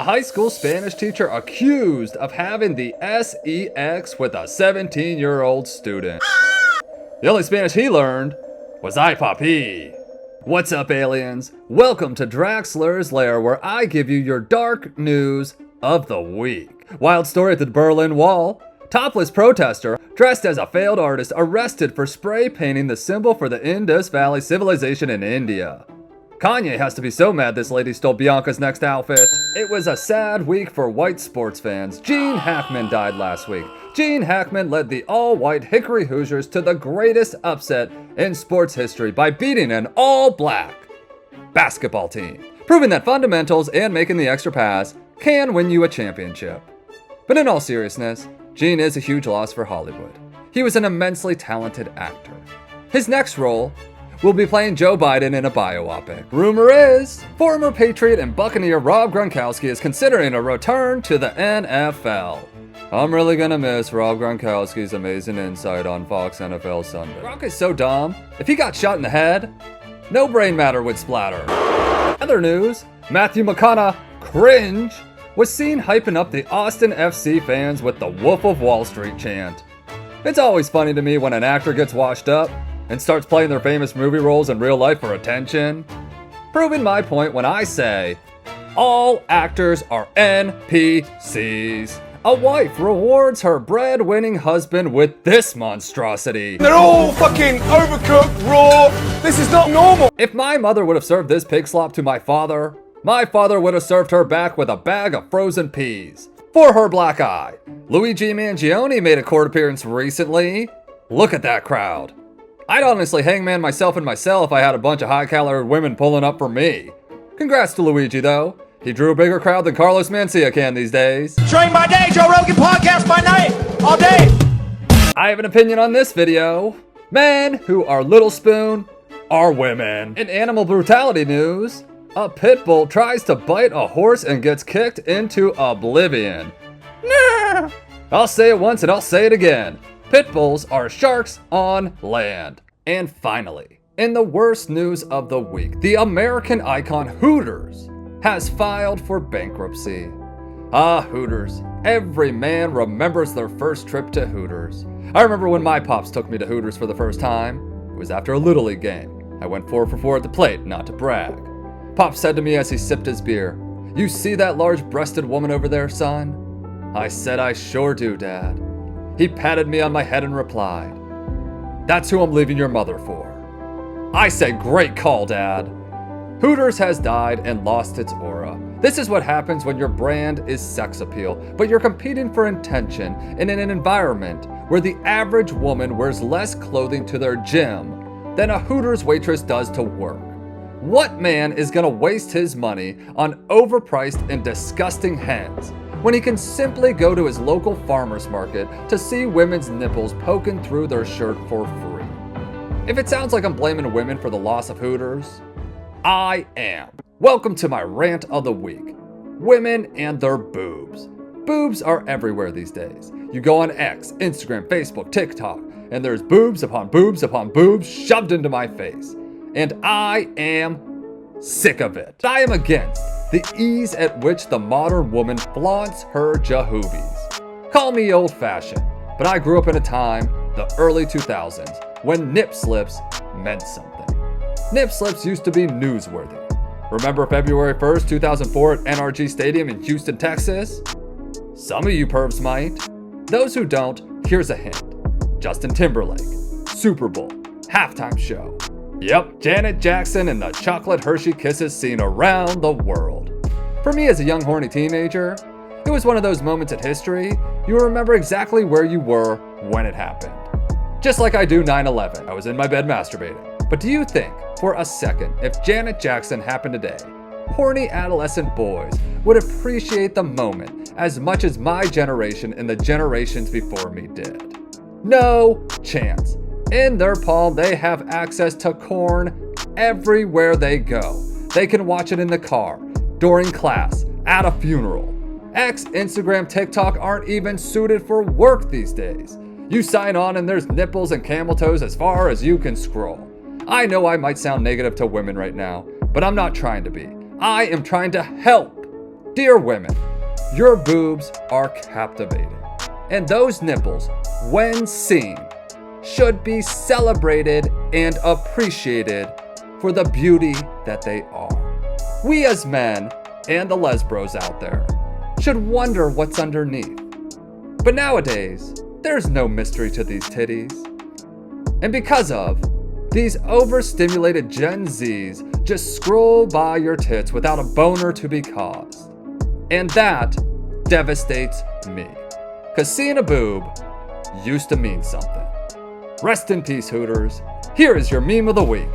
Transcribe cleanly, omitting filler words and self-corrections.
A high school Spanish teacher accused of having the sex with a 17-year-old student. The only Spanish he learned was "ay papi." What's up, aliens? Welcome to Draxler's Lair, where I give you your dark news of the week. Wild story at the Berlin Wall. Topless protester dressed as a failed artist arrested for spray painting the symbol for the Indus Valley civilization in India. Kanye has to be so mad this lady stole Bianca's next outfit. It was a sad week for white sports fans. Gene Hackman died last week. Gene Hackman led the all-white Hickory Hoosiers to the greatest upset in sports history by beating an all-black basketball team, proving that fundamentals and making the extra pass can win you a championship. But in all seriousness, Gene is a huge loss for Hollywood. He was an immensely talented actor. His next role will be playing Joe Biden in a biopic. Rumor is, former Patriot and Buccaneer Rob Gronkowski is considering a return to the NFL. I'm really gonna miss Rob Gronkowski's amazing insight on Fox NFL Sunday. Gronk is so dumb, if he got shot in the head, no brain matter would splatter. Other news, Matthew McConaughey, cringe, was seen hyping up the Austin FC fans with the Wolf of Wall Street chant. It's always funny to me when an actor gets washed up and starts playing their famous movie roles in real life for attention. Proving my point when I say, all actors are NPCs. A wife rewards her bread-winning husband with this monstrosity. They're all fucking overcooked, raw. This is not normal. If my mother would have served this pig slop to my father would have served her back with a bag of frozen peas. For her black eye, Luigi Mangione made a court appearance recently. Look at that crowd. I'd honestly hangman myself in my cell if I had a bunch of high-calorie women pulling up for me. Congrats to Luigi, though. He drew a bigger crowd than Carlos Mencia can these days. Train by day, Joe Rogan podcast by night, all day. I have an opinion on this video. Men who are little spoon are women. In animal brutality news, a pit bull tries to bite a horse and gets kicked into oblivion. Nah. I'll say it once and I'll say it again. Pit bulls are sharks on land. And finally, in the worst news of the week, the American icon Hooters has filed for bankruptcy. Ah, Hooters. Every man remembers their first trip to Hooters. I remember when my pops took me to Hooters for the first time. It was after a Little League game. I went 4 for 4 at the plate, not to brag. Pop said to me as he sipped his beer, "You see that large-breasted woman over there, son?" I said, "I sure do, Dad." He patted me on my head and replied, "That's who I'm leaving your mother for." I said, "Great call, Dad." Hooters has died and lost its aura. This is what happens when your brand is sex appeal, but you're competing for intention in an environment where the average woman wears less clothing to their gym than a Hooters waitress does to work. What man is gonna waste his money on overpriced and disgusting hens when he can simply go to his local farmer's market to see women's nipples poking through their shirt for free? If it sounds like I'm blaming women for the loss of Hooters, I am. Welcome to my rant of the week. Women and their boobs. Boobs are everywhere these days. You go on X, Instagram, Facebook, TikTok, and there's boobs upon boobs upon boobs shoved into my face. And I am sick of it. I am against the ease at which the modern woman flaunts her jahoobies. Call me old-fashioned, but I grew up in a time, the early 2000s, when nip slips meant something. Nip slips used to be newsworthy. Remember February 1st, 2004 at NRG Stadium in Houston, Texas? Some of you pervs might. Those who don't, here's a hint. Justin Timberlake, Super Bowl, halftime show. Yep, Janet Jackson and the chocolate Hershey Kisses seen around the world. For me as a young horny teenager, it was one of those moments in history you remember exactly where you were when it happened. Just like I do 9/11, I was in my bed masturbating. But do you think, for a second, if Janet Jackson happened today, horny adolescent boys would appreciate the moment as much as my generation and the generations before me did? No chance. In their palm, they have access to corn everywhere they go. They can watch it in the car, during class, at a funeral. X, Instagram, TikTok aren't even suited for work these days. You sign on and there's nipples and camel toes as far as you can scroll. I know I might sound negative to women right now, but I'm not trying to be. I am trying to help Dear women, your boobs are captivating, and those nipples, when seen, should be celebrated and appreciated for the beauty that they are. We as men, and the lesbros out there, should wonder what's underneath. But nowadays, there's no mystery to these titties. And because of these overstimulated Gen Zs just scroll by your tits without a boner to be caused. And that devastates me. Cause seeing a boob used to mean something. Rest in peace, Hooters. Here is your meme of the week.